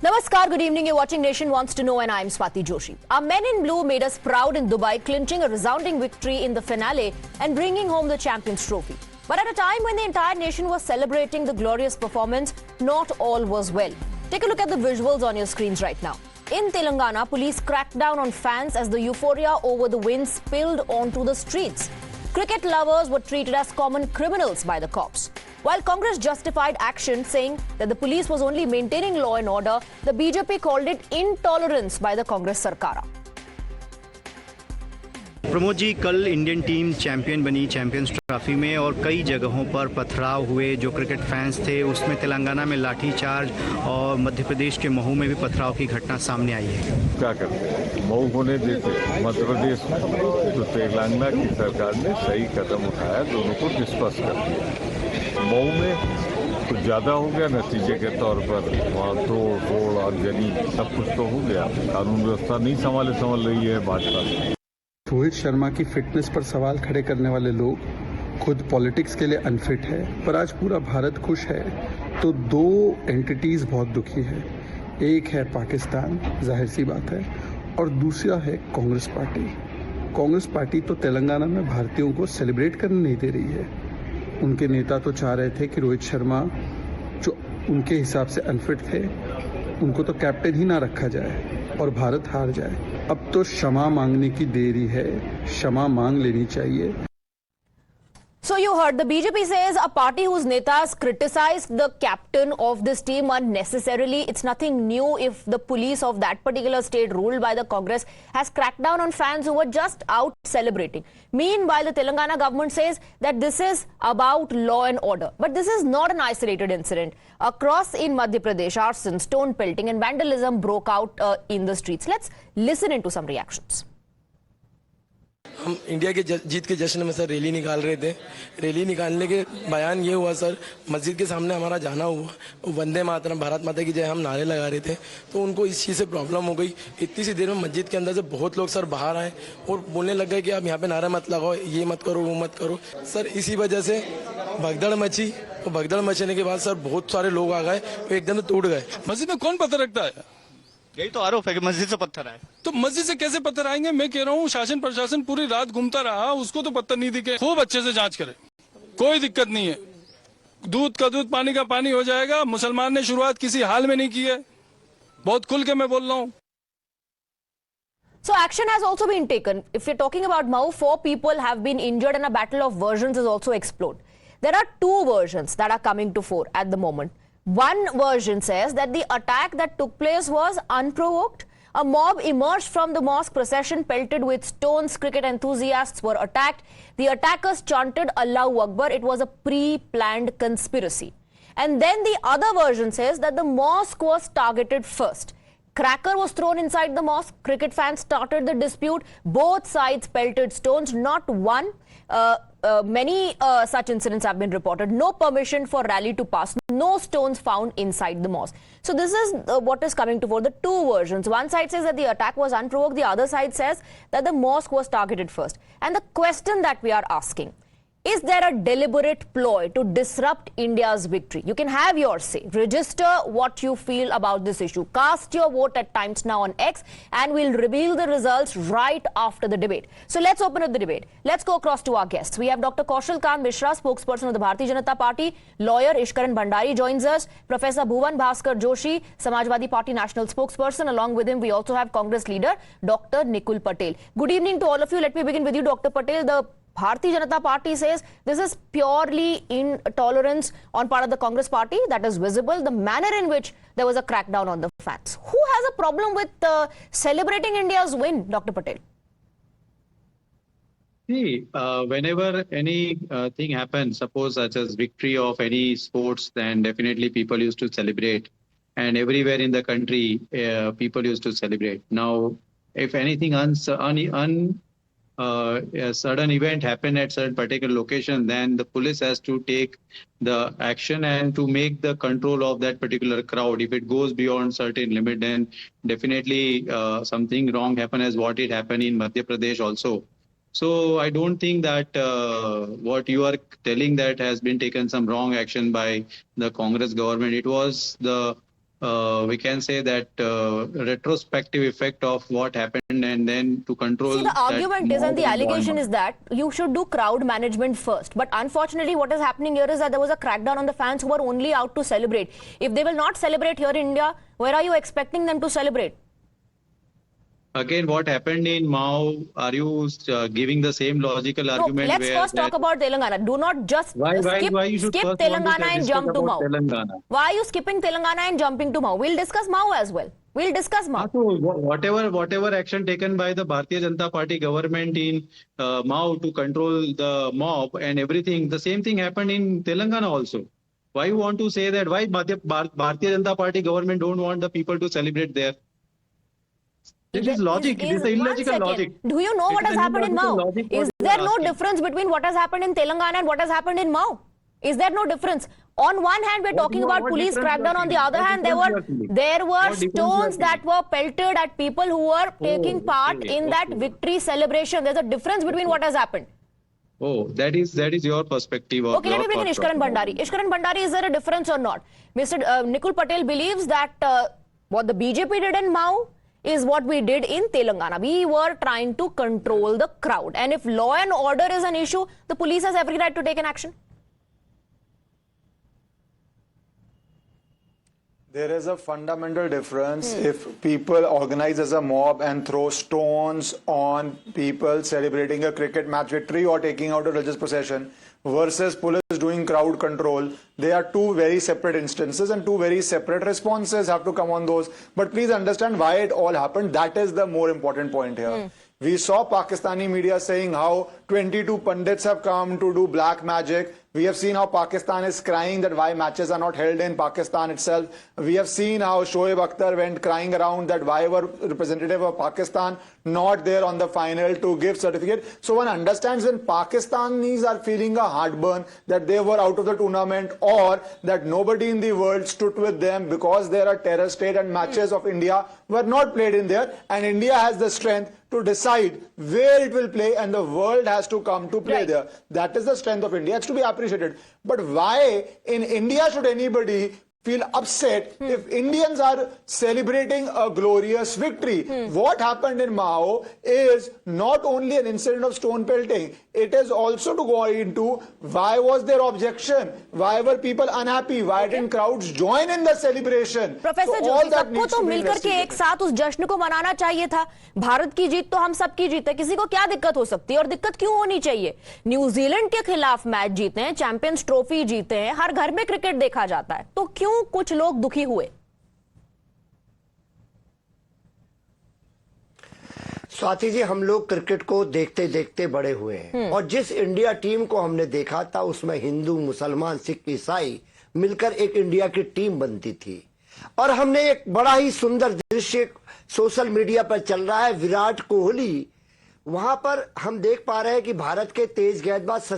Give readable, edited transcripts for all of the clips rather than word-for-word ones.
Namaskar, good evening. You're watching Nation Wants to Know and I'm Swati Joshi. Our men in blue made us proud in Dubai, clinching a resounding victory in the finale and bringing home the Champions Trophy. But at a time when the entire nation was celebrating the glorious performance, not all was well. Take a look at the visuals on your screens right now. In Telangana, police cracked down on fans as the euphoria over the win spilled onto the streets. Cricket lovers were treated as common criminals by the cops. While Congress justified action, saying that the police was only maintaining law and order, the BJP called it intolerance by the Congress Sarkara. Pramod ji, कल Indian team champion बनी champions trophy में और कई जगहों पर पथराव हुए। जो क्रिकेट फैंस थे उसमें तेलंगाना में लाठीचार्ज और मध्य प्रदेश के महू में भी पथराव की घटना सामने आई है। क्या करते महू होने देते मध्य प्रदेश में, तो तेलंगाना की सरकार ने सही कदम उठाया, दोनों को डिस्कस कर दिया। महू में कुछ ज़्यादा हो गया नतीजे के तौर पर, वहाँ तोड़ फोड़ और जनी सब कुछ तो हो गया। कानून व्यवस्था नहीं संभाल रही है भाजपा। रोहित शर्मा की फिटनेस पर सवाल खड़े करने वाले लोग खुद पॉलिटिक्स के लिए अनफिट है, पर आज पूरा भारत खुश है तो दो एंटिटीज बहुत दुखी है। एक है पाकिस्तान, जाहिर सी बात है, और दूसरा है कांग्रेस पार्टी। कांग्रेस पार्टी तो तेलंगाना में भारतीयों को सेलिब्रेट करने नहीं दे रही है। उनके नेता तो चाह रहे थे कि रोहित शर्मा, जो उनके हिसाब से अनफिट थे, उनको तो कैप्टन ही ना रखा जाए और भारत हार जाए। अब तो क्षमा मांगने की देरी है, क्षमा मांग लेनी चाहिए। So you heard the BJP says a party whose netas criticized the captain of this team unnecessarily. It's nothing new if the police of that particular state ruled by the Congress has cracked down on fans who were just out celebrating. Meanwhile, the Telangana government says that this is about law and order. But this is not an isolated incident. Across in Madhya Pradesh, arson, stone pelting and vandalism broke out in the streets. Let's listen into some reactions. हम India के जीत के जश्न में sir rally निकाल रहे थे। Rally निकालने के बयान ये हुआ सर, मस्जिद के सामने हमारा जाना हुआ, वंदे मातरम, भारत माता की जय हम नारे लगा रहे थे, तो उनको इस चीज़ से प्रॉब्लम हो गई। इतनी सी देर में मस्जिद के अंदर से बहुत लोग सर बाहर आए और बोलने लग गए कि आप यहाँ पे नारा मत लगाओ, ये मत करो, वो मत करो। सर इसी वजह से भगदड़ मची और भगदड़ मचने के बाद सर बहुत सारे लोग आ गए, वो एकदम से टूट गए। मस्जिद में कौन पत्थर रखता है? यही तो आरोप है कि मस्जिद से पत्थर आए। तो मस्जिद से कैसे पत्थर आएंगे? मैं कह रहा हूँ शासन प्रशासन पूरी रात घूमता रहा, उसको तो पत्थर नहीं दिखे। खूब अच्छे से जांच करे, कोई दिक्कत नहीं है। दूध का दूध, पानी का पानी हो जाएगा। मुसलमान ने शुरुआत किसी हाल में नहीं की है, बहुत खुल के मैं बोल रहा हूँ। So action has also been taken. If you're talking about Mau, 4 people have been injured and a battle of versions has also exploded. There are 2 versions that are coming to fore at the moment. One version says that the attack that took place was unprovoked. A mob emerged from the mosque procession pelted with stones. Cricket enthusiasts were attacked. The attackers chanted Allahu Akbar. It was a pre-planned conspiracy. And then the other version says that the mosque was targeted first. Cracker was thrown inside the mosque. Cricket fans started the dispute. Both sides pelted stones. Not one. Many such incidents have been reported. No permission for rally to pass. No stones found inside the mosque. So this is what is coming to fore. The 2 versions. One side says that the attack was unprovoked. The other side says that the mosque was targeted first. And the question that we are asking, is there a deliberate ploy to disrupt India's victory? You can have your say. Register what you feel about this issue. Cast your vote at Times Now on X and we'll reveal the results right after the debate. So let's open up the debate. Let's go across to our guests. We have Dr. Kaushal Kant Mishra, spokesperson of the Bharatiya Janata Party. Lawyer Ishkaran Bhandari joins us. Professor Bhuvan Bhaskar Joshi, Samajwadi Party national spokesperson. Along with him, we also have Congress leader Dr. Nikul Patel. Good evening to all of you. Let me begin with you, Dr. Patel. The Bharatiya Janata Party says this is purely intolerance on part of the Congress party that is visible, the manner in which there was a crackdown on the fans. Who has a problem with celebrating India's win, Dr. Patel? See, whenever any thing happens, suppose such as victory of any sports, then definitely people used to celebrate. And everywhere in the country, people used to celebrate. Now, if anything a sudden event happen at certain particular location, then the police has to take the action and to make the control of that particular crowd. If it goes beyond certain limit, then definitely something wrong happen, as what it happened in Madhya Pradesh also. So I don't think that what you are telling that has been taken some wrong action by the Congress government. It was the we can say that retrospective effect of what happened, and then to control. See, the argument is, and the allegation is that you should do crowd management first. But unfortunately, what is happening here is that there was a crackdown on the fans who were only out to celebrate. If they will not celebrate here in India, where are you expecting them to celebrate? Again, what happened in Mao? Are you giving the same logical No, argument? let's first talk about Telangana. Do not just skip Telangana and jump to Mao. Telangana? Why are you skipping Telangana and jumping to Mao? We'll discuss Mao as well. We'll discuss Mao. So whatever action taken by the Bharatiya Janata Party government in Mao to control the mob and everything, the same thing happened in Telangana also. Why you want to say that? Why Bharatiya Janata Party government don't want the people to celebrate there? This is logic. This is illogical logic. Do you know what has happened in Mao? Is there no difference between what has happened in Telangana and what has happened in Mao? Is there no difference? On one hand, we're talking about police crackdown. On the other hand, there were stones that were pelted at people who were taking part in that victory celebration. There's a difference between what has happened. Oh, that is your perspective. Okay, let me bring in Ishkaran Bhandari. Ishkaran Bhandari, is there a difference or not? Mr. Nikul Patel believes that what the BJP did in Mao is what we did in Telangana. We were trying to control the crowd. And if law and order is an issue, the police has every right to take an action. There is a fundamental difference if people organize as a mob and throw stones on people celebrating a cricket match victory or taking out a religious procession versus police doing crowd control. They are two very separate instances and two very separate responses have to come on those. But please understand why it all happened. That is the more important point here. We saw Pakistani media saying how 22 pundits have come to do black magic. We have seen how Pakistan is crying that why matches are not held in Pakistan itself. We have seen how Shoaib Akhtar went crying around that why were representative of Pakistan not there on the final to give certificate. So one understands when Pakistanis are feeling a heartburn that they were out of the tournament or that nobody in the world stood with them because they are a terror state and matches of India were not played in there, and India has the strength to decide where it will play and the world has to come to play there. That is the strength of India. It's to be appreciated. But why in India should anybody feel upset if Indians are celebrating a glorious victory? What happened in Mao is not only an incident of stone pelting, it is also to go into why was there objection, why were people unhappy, why didn't crowds join in the celebration. Professor Joshi, सबको तो मिलकर के एक साथ उस जश्न को मनाना चाहिए था. भारत की जीत तो हम सबकी जीत है, किसी को क्या दिक्कत हो सकती है और दिक्कत क्यों होनी चाहिए? न्यूजीलैंड के खिलाफ मैच जीते हैं, चैंपियंस ट्रॉफी जीते हैं, हर घर में क्रिकेट देखा जाता है, तो क्यों कुछ लोग दुखी हुए? स्वाति जी, हम लोग क्रिकेट को देखते देखते बड़े हुए हैं और जिस इंडिया टीम को हमने देखा था उसमें हिंदू, मुसलमान, सिख, ईसाई मिलकर एक इंडिया की टीम बनती थी और हमने एक बड़ा ही सुंदर दृश्य सोशल मीडिया पर चल रहा है. विराट कोहली वहां पर हम देख पा रहे हैं कि भारत के तेज गेंदबाज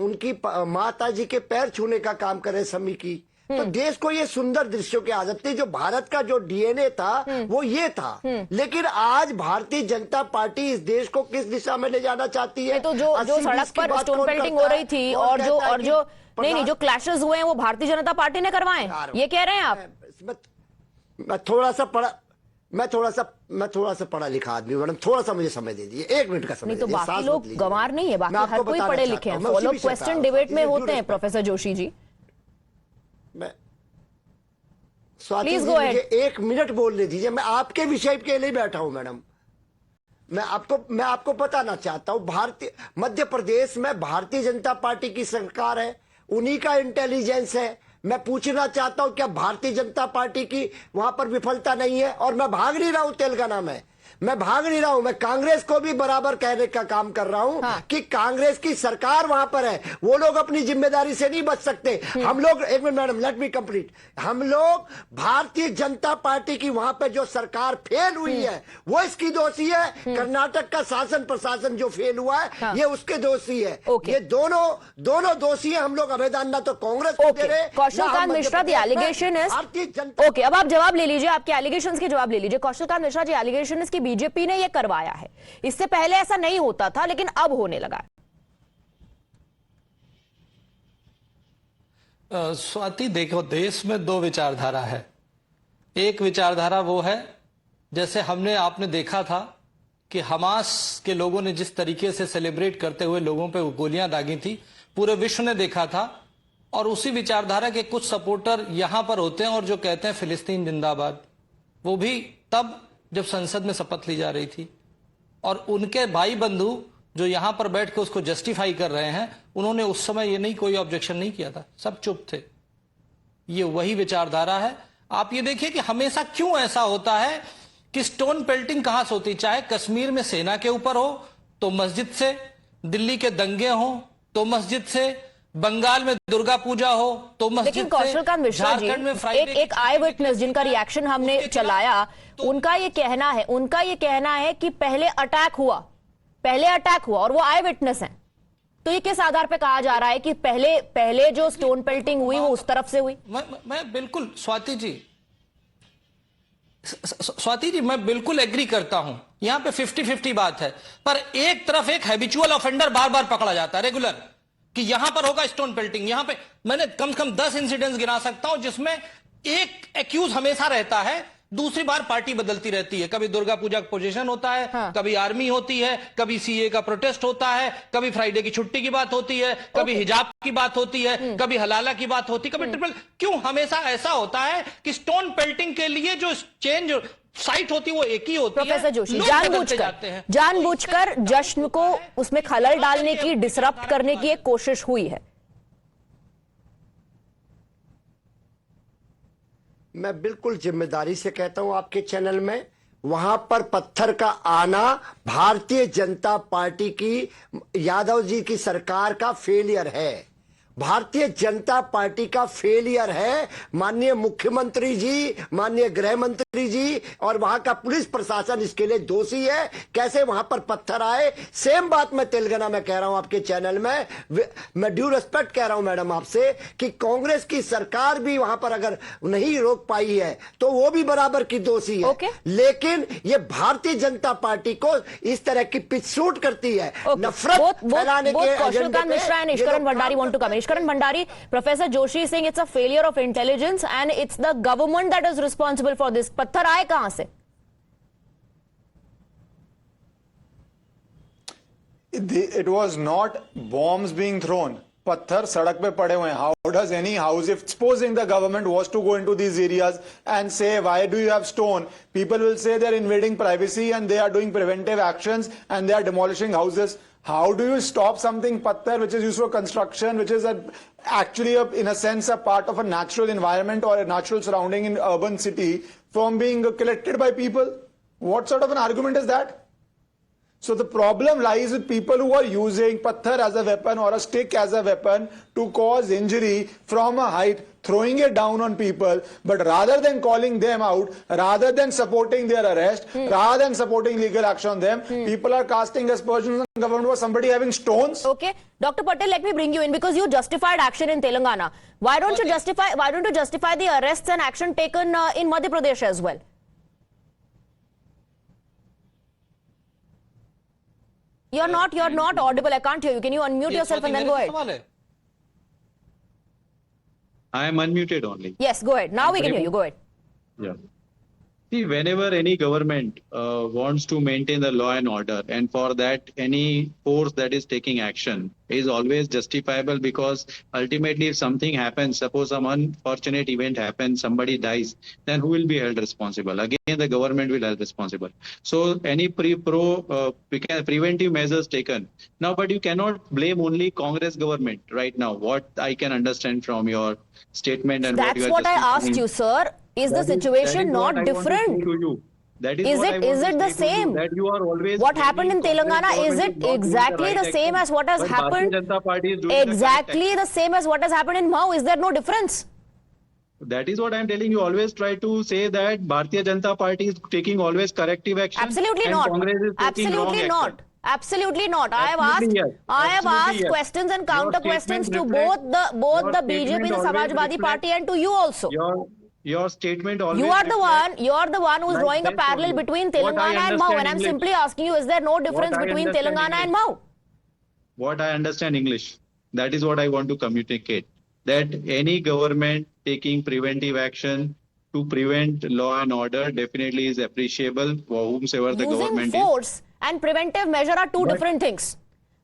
उनकी माता जी के पैर छूने का काम कर रहे समी की. तो देश को ये सुंदर दृश्यों की आदत थी. जो भारत का जो डीएनए था वो ये था. लेकिन आज भारतीय जनता पार्टी इस देश को किस दिशा में ले जाना चाहती है? तो जो सड़क पर स्टोन पेल्टिंग हो रही थी और जो नहीं जो क्लैशेस हुए हैं वो भारतीय जनता पार्टी ने करवाए, ये कह रहे हैं आप? मैं थोड़ा सा पढ़ा लिखा आदमी मैडम, थोड़ा सा मुझे समय दे दीजिए, 1 मिनट का समय. नहीं तो बाकी लोग गंवार नहीं है, बाकी हर कोई पढ़े लिखे हैं. फॉलो क्वेश्चन डिबेट में होते हैं प्रोफेसर जोशी जी. स्वाति जी, मुझे 1 मिनट बोलने दीजिए. मैं आपके विषय के लिए बैठा हूं मैडम. मैं आपको बताना चाहता हूं, मध्य प्रदेश में भारतीय जनता पार्टी की सरकार है, उन्हीं का इंटेलिजेंस है. मैं पूछना चाहता हूं क्या भारतीय जनता पार्टी की वहां पर विफलता नहीं है? और मैं भाग नहीं रहा हूं तेलंगाना में, मैं भाग नहीं रहा हूं. मैं कांग्रेस को भी बराबर कहने का काम कर रहा हूं कि कांग्रेस की सरकार वहां पर है, वो लोग अपनी जिम्मेदारी से नहीं बच सकते. हम लोग, एक minute madam, let me complete. हम लोग भारतीय जनता पार्टी की वहां पर जो सरकार फेल हुई है वो इसकी दोषी है. कर्नाटक का शासन प्रशासन जो फेल हुआ है ये उसके दोषी है. ये दोनों दोषी है. हम लोग अभेदान ना तो कांग्रेस को दे रहे. Kaushalkant Mishra, the allegation is, okay, अब आप जवाब ले लीजिए, आपके एलिगेशंस के जवाब ले लीजिए. कौशलकांत मिश्रा जी, एलिगेशन इज कि बीजेपी ने ये करवाया है, इससे पहले ऐसा नहीं होता था लेकिन अब होने लगा. स्वाति देखो, देश में 2 विचारधारा है. एक विचारधारा वो है, जैसे आपने देखा था कि हमास के लोगों ने जिस तरीके से सेलिब्रेट करते हुए लोगों पे गोलियां दागी थी, पूरे विश्व ने देखा था। और उसी विचारधारा के कुछ सपोर्टर यहां पर होते हैं और जो कहते हैं फिलिस्तीन जिंदाबाद, वो भी तब जब संसद में शपथ ली जा रही थी। और उनके भाई बंधु जो यहां पर बैठ के उसको जस्टिफाई कर रहे हैं, उन्होंने उस समय ये नहीं, कोई ऑब्जेक्शन नहीं किया था, सब चुप थे। ये वही विचारधारा है। आप ये देखिए कि हमेशा क्यों ऐसा होता है कि स्टोन पेल्टिंग कहां से होती, चाहे कश्मीर में सेना के ऊपर हो तो मस्जिद से, दिल्ली के दंगे हो तो मस्जिद से, बंगाल में दुर्गा पूजा हो तो मस्जिद से, लेकिन कौशलकांत मिश्रा जी, एक आई विटनेस जिनका रिएक्शन हमने चलाया, उनका ये कहना है कि पहले अटैक हुआ और वो आई विटनेस है। तो ये किस आधार पे कहा जा रहा है कि पहले जो स्टोन पेल्टिंग हुई वो उस तरफ से हुई? मैं बिल्कुल स्वाति जी मैं बिल्कुल एग्री करता हूं, यहां पे 50-50 बात है। पर एक तरफ एक हैबिचुअल ऑफेंडर बार बार पकड़ा जाता है रेगुलर, कि यहां पर होगा स्टोन पेल्टिंग, यहां पे मैंने कम से कम 10 इंसिडेंट्स गिना सकता हूं जिसमें एक एक्यूज हमेशा रहता है, दूसरी बार पार्टी बदलती रहती है। कभी दुर्गा पूजा का पोजीशन होता है, हाँ। कभी आर्मी होती है, कभी सीए का प्रोटेस्ट होता है, कभी फ्राइडे की छुट्टी की बात होती है, कभी हिजाब की बात होती है, कभी हलाला की बात होती है, कभी ट्रिपल। क्यों हमेशा ऐसा होता है कि स्टोन पेल्टिंग के लिए जो चेंज साइट होती है वो एक ही होती है? प्रोफेसर जोशी, लोग बदलते जाते हैं। जानबूझकर जश्न को उसमें खलल डालने की, डिसरप्ट करने की एक कोशिश हुई है। मैं बिल्कुल जिम्मेदारी से कहता हूं आपके चैनल में, वहां पर पत्थर का आना भारतीय जनता पार्टी की, यादव जी की सरकार का फेलियर है, भारतीय जनता पार्टी का फेलियर है। माननीय मुख्यमंत्री जी, माननीय गृह मंत्री जी और वहां का पुलिस प्रशासन इसके लिए दोषी है। कैसे वहां पर पत्थर आए? सेम बात मैं तेलंगाना में कह रहा हूं आपके चैनल में। मैं ड्यू रिस्पेक्ट कह रहा हूं मैडम आपसे कि कांग्रेस की सरकार भी वहां पर अगर नहीं रोक पाई है तो वो भी बराबर की दोषी है। लेकिन ये भारतीय जनता पार्टी को इस तरह की पिछसूट करती है, नफरत फैलाने के एजेंडे पे। Ishkaran Bhandari want to come in. Ishkaran Bhandari, Professor Joshi is saying it's a failure of intelligence and it's the government that is responsible for this. पत्थर आए कहां से? It was not bombs being thrown. पत्थर सड़क पे पड़े हुए हैं. How does any house, if supposing the government was to go into these areas and say, why do you have stone? People will say they're invading privacy and they are doing preventive actions and they are demolishing houses. How do you stop something, patthar, which is used for construction, which is actually, in a sense, a part of a natural environment or a natural surrounding in urban city, from being collected by people? What sort of an argument is that? So the problem lies with people who are using patthar as a weapon or a stick as a weapon to cause injury from a height, throwing it down on people. But rather than calling them out, rather than supporting their arrest, rather than supporting legal action on them, people are casting aspersions on the government for somebody having stones. Okay, Dr. Patel, let me bring you in because you justified action in Telangana. Why don't you justify the arrests and action taken in Madhya Pradesh as well? You're not audible. I can't hear you. Can you unmute yourself and then go ahead? I am unmuted only. Yes, go ahead. Now we can hear you. Go ahead. Yeah. See, whenever any government wants to maintain the law and order, and for that any force that is taking action is always justifiable, because ultimately if something happens, suppose some unfortunate event happens, somebody dies, then who will be held responsible? Again, the government will held responsible. So any preventive measures taken. Now, but you cannot blame only Congress government right now. What I can understand from your statement and that's what I asked you, sir. Is the situation not different? Is it the same? That you are always what happened in Telangana, is it exactly the same as what has happened? Exactly the same as what has happened in Mau. Is there no difference? That is what I am telling you. Always try to say that Bharatiya Janata Party is taking always corrective action. Absolutely and not. Congress is taking Absolutely wrong not. action. Absolutely not. I have asked questions and counter questions to both the BJP, the Samajwadi Party, and to you also. Your statement always. You are the one who's drawing a parallel between Telangana and Mau, and I'm simply asking you: is there no difference between Telangana and Mau? What I understand English, that is what I want to communicate. That any government taking preventive action to prevent law and order definitely is appreciable for whomsoever the Using government is. force and preventive measure are two different things.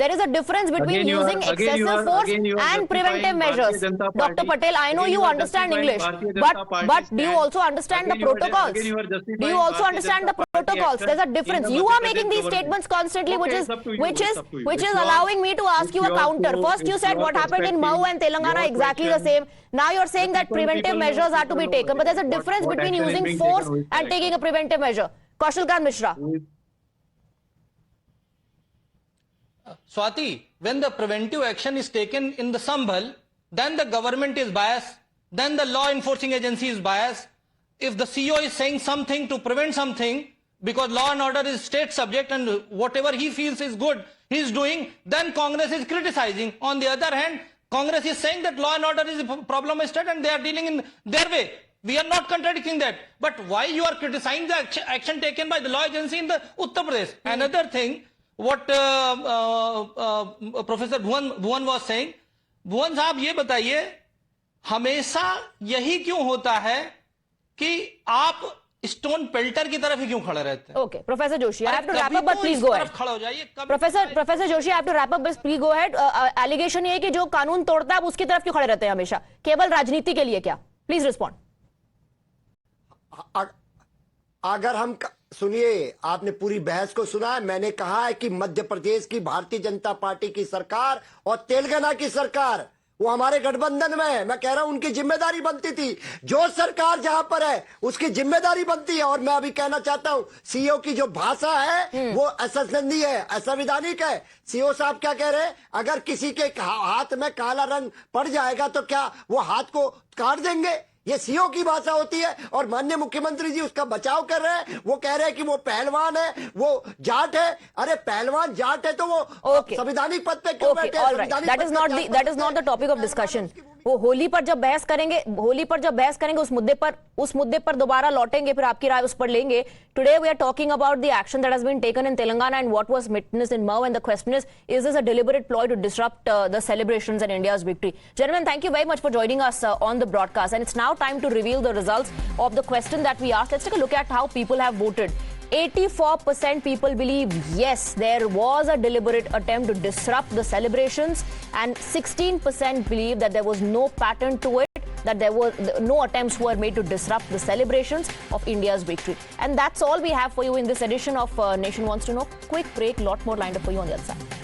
There is a difference between Again, you are- using again, excessive you are- force again, you are and preventive justifying measures. Bharatiya Janata Dr. Party. Patel, I know Again, you you are understand justifying English, Bharatiya Janata but Party's do you stand. also understand the Again, you are- protocols? again, you are justifying Do you also Bharatiya understand the Janata Party protocols? action There's a in difference. the You Madhya are making Pradesh these government. statements constantly, Okay, which it's up to you, is it's up to you. which It's is your- allowing me to ask you a it's your counter. show, First, you it's said your what happened in Mau and perspective, Telangana your exactly the question. same. Now you're saying that preventive measures are to be taken, but there's a difference what between action is using being force taken, which and direction. taking a preventive measure. Kaushal Mishra. Swati, when the preventive action is taken in the Sambhal, then the government is biased, then the law enforcing agency is biased. If the CEO is saying something to prevent something, because law and order is state subject and whatever he feels is good, he is doing, then Congress is criticizing. On the other hand, Congress is saying that law and order is a problem of state and they are dealing in their way. We are not contradicting that. But why you are criticizing the action taken by the law agency in the Uttar Pradesh? Another thing, what Professor Bhuvan was saying, Bhuvan साहब ये बताइए, हमेशा यही क्यों होता है कि आप स्टोन पेल्टर की तरफ ही क्यों खड़े रहते हैं? Okay, Professor Joshi, I have to wrap कभी up, but तो please इस go तरफ ahead. खड़े हो जाइए, कभी Professor Joshi, I have to wrap up, but please go ahead. Allegation ये है कि जो कानून तोड़ता है, आप उसकी तरफ क्यों खड़े रहते हैं हमेशा? केवल राजनीति के लिए क्या? Please respond. अगर हम सुनिए, आपने पूरी बहस को सुना है। मैंने कहा है कि मध्य प्रदेश की भारतीय जनता पार्टी की सरकार और तेलंगाना की सरकार वो हमारे गठबंधन में है। मैं कह रहा हूं उनकी जिम्मेदारी बनती थी, जो सरकार जहां पर है उसकी जिम्मेदारी बनती है। और मैं अभी कहना चाहता हूं, सीओ की जो भाषा है वो असंसदीय है, असंवैधानिक है। सीओ साहब क्या कह रहे हैं, अगर किसी के हाथ में काला रंग पड़ जाएगा तो क्या वो हाथ को काट देंगे? ये सीओ की भाषा होती है। और माननीय मुख्यमंत्री जी उसका बचाव कर रहे हैं। वो कह रहे हैं कि वो पहलवान है, वो जाट है। अरे पहलवान जाट है तो वो संवैधानिक पद पे क्यों बैठे हैं? All right. That is not the topic of discussion. वो होली पर जब बहस करेंगे उस मुद्दे पर दोबारा लौटेंगे, फिर आपकी राय उस पर लेंगे. Today we are talking about the action that has been taken in Telangana and what was witnessed in Mau, and the question is this a deliberate ploy to disrupt the celebrations and India's victory? Gentlemen, thank you very much for joining us on the broadcast, and it's now time to reveal the results of the question that we asked. Let's take a look at how people have voted. 84% people believe yes, there was a deliberate attempt to disrupt the celebrations, and 16% believe that there was no pattern to it, that there were no attempts were made to disrupt the celebrations of India's victory. And that's all we have for you in this edition of Nation Wants to Know. Quick break, lot more lined up for you on the other side.